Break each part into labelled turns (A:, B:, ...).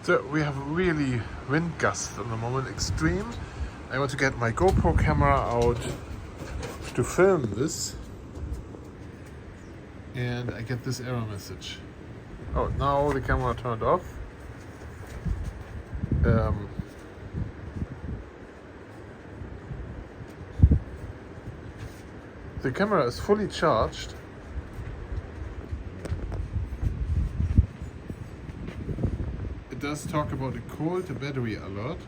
A: So we have really wind gusts at the moment, extreme. I want to get my GoPro camera out to film this, and I get this error message. Oh, now the camera turned off. The camera is fully charged. It does talk about a cold battery alert.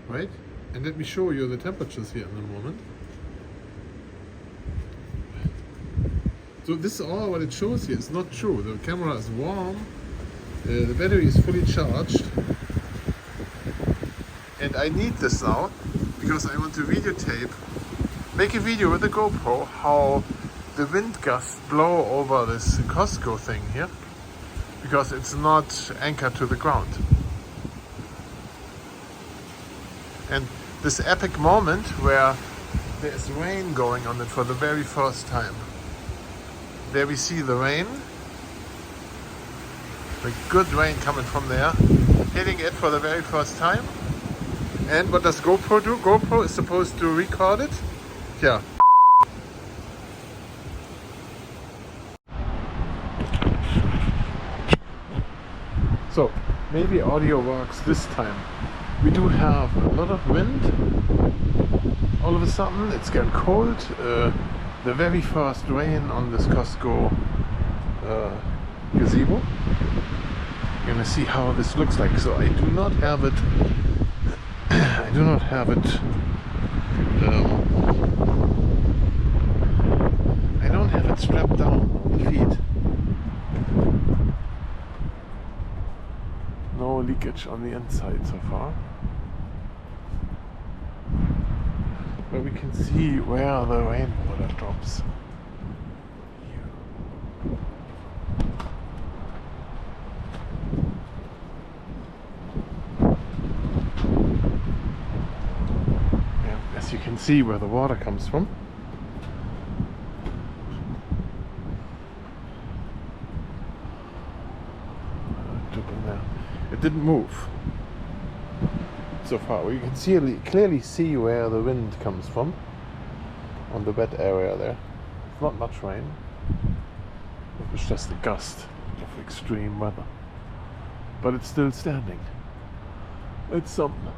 A: Right? And let me show you the temperatures here in a moment. So this is all what it shows here. It's not true. The camera is warm. The battery is fully charged. And I need this now because I want to videotape, make a video with the GoPro how the wind gusts blow over this Costco thing here, because it's not anchored to the ground. And this epic moment where there is rain going on it for the very first time. There we see the rain, the good rain coming from there, hitting it for the very first time. And what does GoPro do? GoPro is supposed to record it. Yeah. So maybe audio works this time. We do have a lot of wind. All of a sudden it's getting cold. The very first rain on this Costco gazebo. You're gonna see how this looks like. So I do not have it. I do not have it. I don't have it strapped down on the feet. No leakage on the inside so far. But we can see where the rainwater drops. Yeah, as you can see where the water comes from. It didn't move so far. You can clearly see where the wind comes from on the wet area there. It's not much rain. It was just a gust of extreme weather. But it's still standing. It's something.